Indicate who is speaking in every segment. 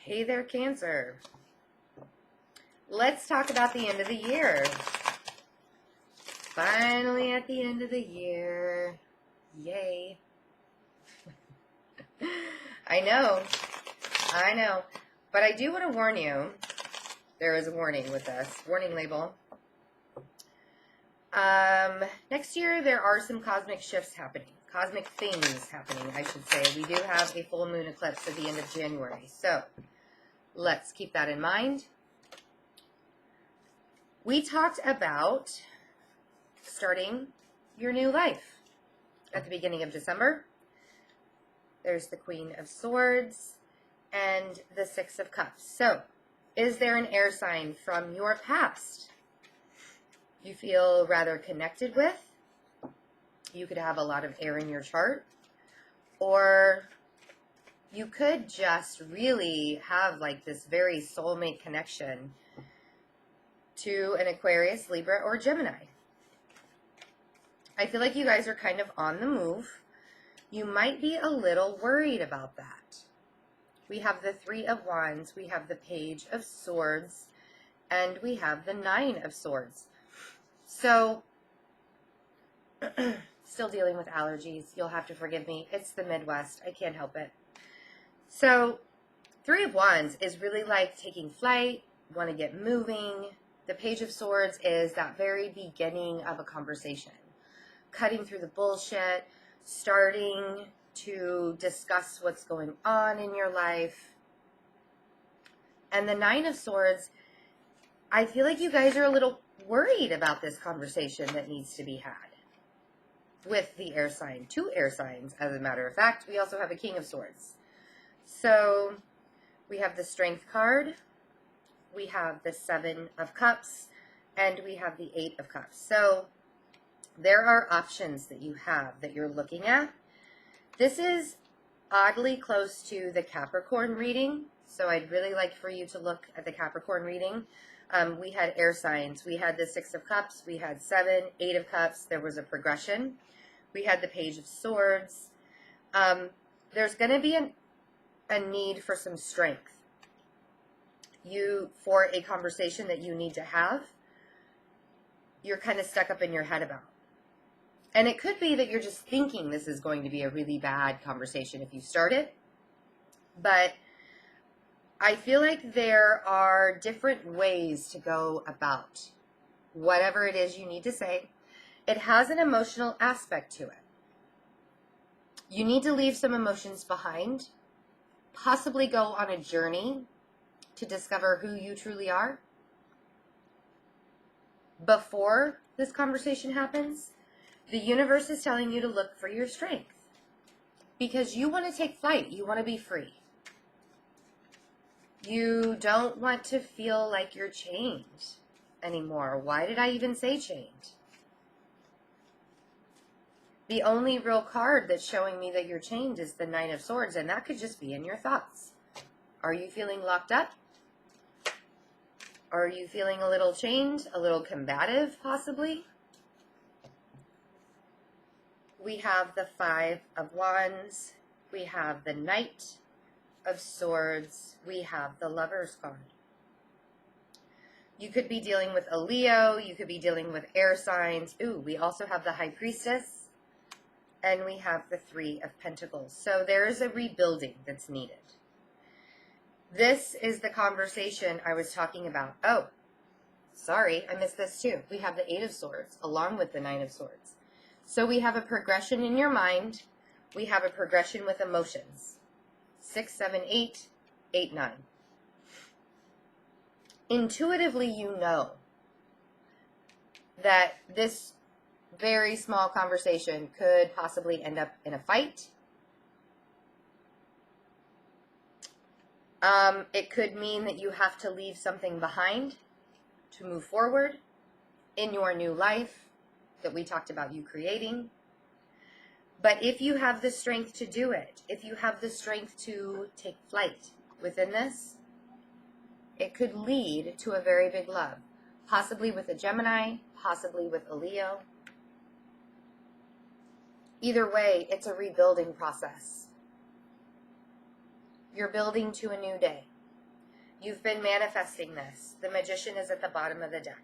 Speaker 1: Hey there, Cancer. Let's talk about the end of the year. Finally at the end of the year. Yay. I know. But I do want to warn you. There is a warning with this. Warning label. Next year, there are some cosmic shifts happening. Cosmic things happening, I should say. We do have a full moon eclipse at the end of January. So, let's keep that in mind. We talked about starting your new life at the beginning of December. There's the Queen of Swords and the Six of Cups. So, is there an air sign from your past you feel rather connected with? You could have a lot of air in your chart, or you could just really have like this very soulmate connection to an Aquarius, Libra, or Gemini. I feel like you guys are kind of on the move. You might be a little worried about that. We have the Three of Wands, we have the Page of Swords, and we have the Nine of Swords. So, still dealing with allergies. You'll have to forgive me. It's the Midwest. I can't help it. So, Three of Wands is really like taking flight, want to get moving. The Page of Swords is that very beginning of a conversation. Cutting through the bullshit, starting to discuss what's going on in your life. And the Nine of Swords, I feel like you guys are a little worried about this conversation that needs to be had with the air sign. 2 air signs, as a matter of fact. We also have a King of Swords. So we have the Strength card, we have the 7 of Cups, and we have the 8 of Cups. So there are options that you have that you're looking at. This is oddly close to the Capricorn reading, so I'd really like for you to look at the Capricorn reading. We had air signs. We had the 6 of Cups. We had 7, 8 of Cups. There was a progression. We had the Page of Swords. There's going to be a need for some strength. For a conversation that you need to have, you're kind of stuck up in your head about. And it could be that you're just thinking this is going to be a really bad conversation if you start it. But I feel like there are different ways to go about whatever it is you need to say. It has an emotional aspect to it. You need to leave some emotions behind, possibly go on a journey to discover who you truly are. Before this conversation happens, the universe is telling you to look for your strength because you want to take flight. You want to be free. You don't want to feel like you're chained anymore. Why did I even say chained? The only real card that's showing me that you're chained is the Nine of Swords, and that could just be in your thoughts. Are you feeling locked up? Are you feeling a little chained, a little combative, possibly? We have the 5 of Wands. We have the Knight of Swords. We have the Lover's card. You could be dealing with a Leo. You could be dealing with air signs. Ooh, we also have the High Priestess. And we have the 3 of Pentacles. So there is a rebuilding that's needed. This is the conversation I was talking about. Oh, sorry, I missed this too. We have the 8 of Swords along with the 9 of Swords. So we have a progression in your mind. We have a progression with emotions. 6, 7, 8, 8, 9. Intuitively, you know that this very small conversation could possibly end up in a fight. It could mean that you have to leave something behind to move forward in your new life that we talked about you creating. But if you have the strength to do it, if you have the strength to take flight within this, it could lead to a very big love, possibly with a Gemini, possibly with a Leo. Either way, it's a rebuilding process. You're building to a new day. You've been manifesting this. The Magician is at the bottom of the deck.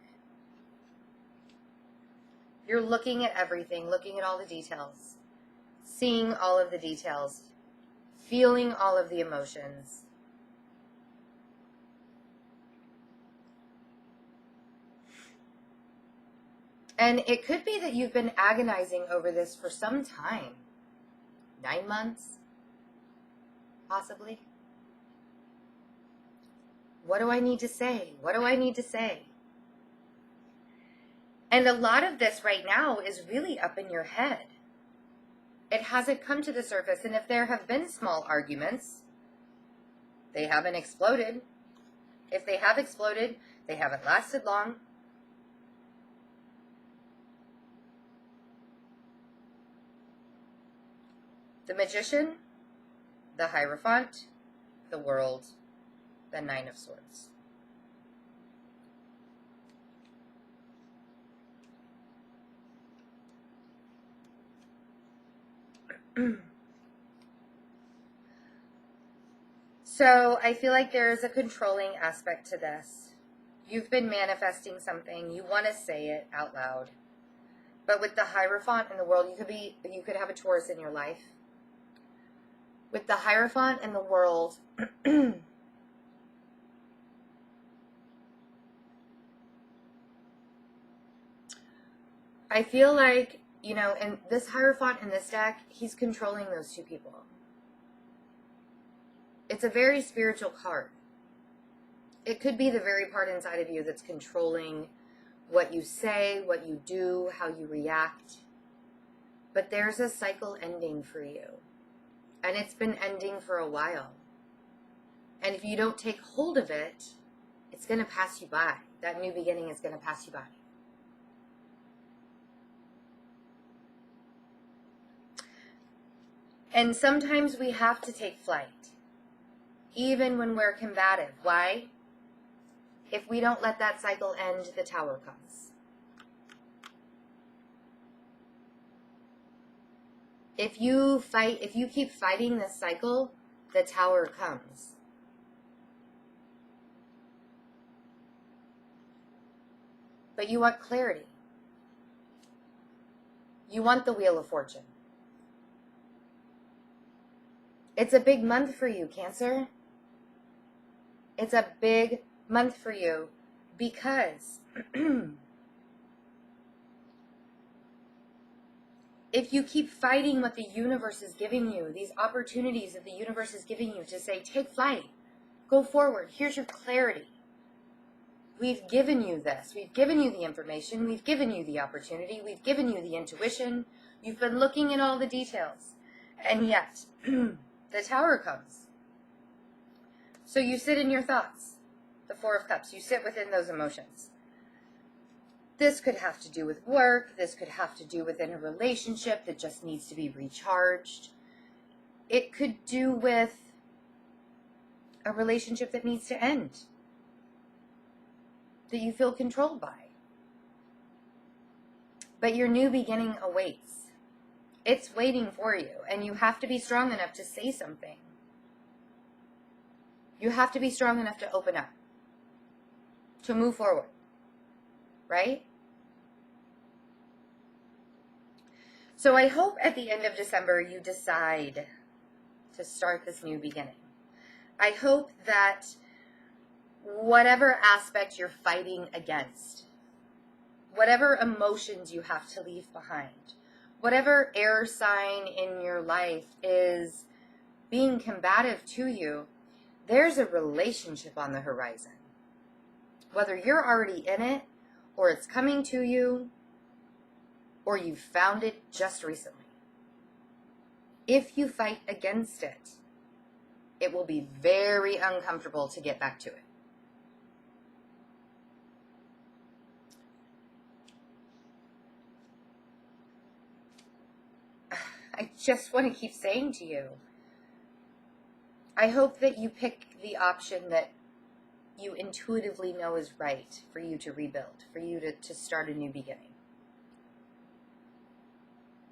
Speaker 1: You're looking at everything, looking at all the details, seeing all of the details, feeling all of the emotions. And it could be that you've been agonizing over this for some time. 9 months, possibly. What do I need to say? What do I need to say? And a lot of this right now is really up in your head. It hasn't come to the surface. And if there have been small arguments, they haven't exploded. If they have exploded, they haven't lasted long. The Magician, the Hierophant, the World, the Nine of Swords. So I feel like there is a controlling aspect to this. You've been manifesting something. You want to say it out loud. But with the Hierophant in the World, you could have a Taurus in your life. With the Hierophant in the World, I feel like, and this Hierophant in this deck, he's controlling those two people. It's a very spiritual card. It could be the very part inside of you that's controlling what you say, what you do, how you react. But there's a cycle ending for you. And it's been ending for a while. And if you don't take hold of it, it's going to pass you by. That new beginning is going to pass you by. And sometimes we have to take flight, even when we're combative. Why? If we don't let that cycle end, the Tower comes. If you keep fighting this cycle, the Tower comes. But you want clarity. You want the Wheel of Fortune. It's a big month for you, Cancer. It's a big month for you because if you keep fighting what the universe is giving you, these opportunities that the universe is giving you to say, take flight, go forward, here's your clarity. We've given you this. We've given you the information. We've given you the opportunity. We've given you the intuition. You've been looking at all the details. And yet, the Tower comes. So you sit in your thoughts, the Four of Cups. You sit within those emotions. This could have to do with work. This could have to do within a relationship that just needs to be recharged. It could do with a relationship that needs to end, that you feel controlled by. But your new beginning awaits. It's waiting for you, and you have to be strong enough to say something. You have to be strong enough to open up, to move forward, right? So I hope at the end of December you decide to start this new beginning. I hope that whatever aspect you're fighting against, whatever emotions you have to leave behind, whatever air sign in your life is being combative to you, there's a relationship on the horizon. Whether you're already in it, or it's coming to you, or you found it just recently. If you fight against it, it will be very uncomfortable to get back to it. I just want to keep saying to you, I hope that you pick the option that you intuitively know is right for you to rebuild, for you to start a new beginning.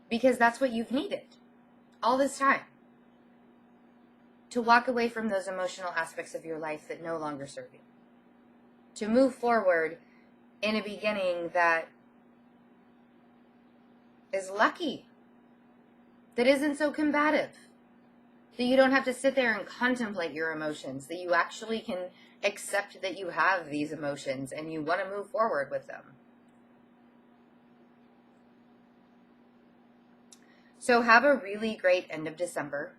Speaker 1: Because that's what you've needed all this time. to walk away from those emotional aspects of your life that no longer serve you, to move forward in a beginning that is lucky, that isn't so combative, that you don't have to sit there and contemplate your emotions, that you actually can accept that you have these emotions and you want to move forward with them. So have a really great end of December.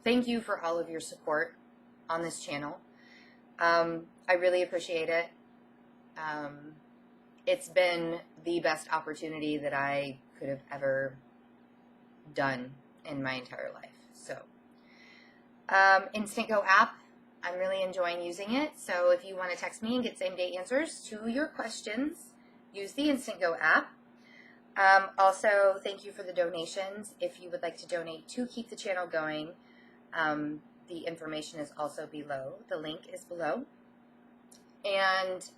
Speaker 1: Thank you for all of your support on this channel. I really appreciate it. It's been the best opportunity that I could have ever done in my entire life. So, InstantGo app, I'm really enjoying using it. So if you want to text me and get same-day answers to your questions, use the InstantGo app. Also, thank you for the donations. If you would like to donate to keep the channel going, the information is also below. The link is below. And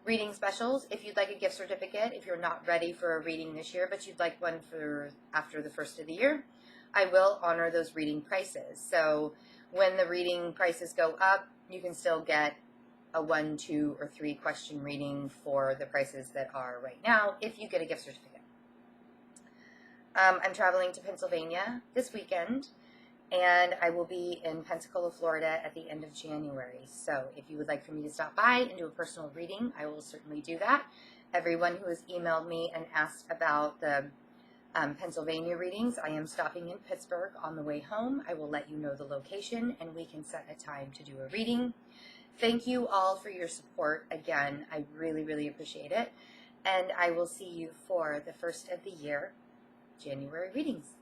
Speaker 1: reading specials, if you'd like a gift certificate, if you're not ready for a reading this year, but you'd like one for after the first of the year, I will honor those reading prices. So when the reading prices go up, you can still get a 1, 2, or 3 question reading for the prices that are right now if you get a gift certificate. I'm traveling to Pennsylvania this weekend, and I will be in Pensacola, Florida at the end of January. So if you would like for me to stop by and do a personal reading, I will certainly do that. Everyone who has emailed me and asked about the Pennsylvania readings, I am stopping in Pittsburgh on the way home. I will let you know the location and we can set a time to do a reading. Thank you all for your support. Again, I really, really appreciate it. And I will see you for the first of the year, January readings.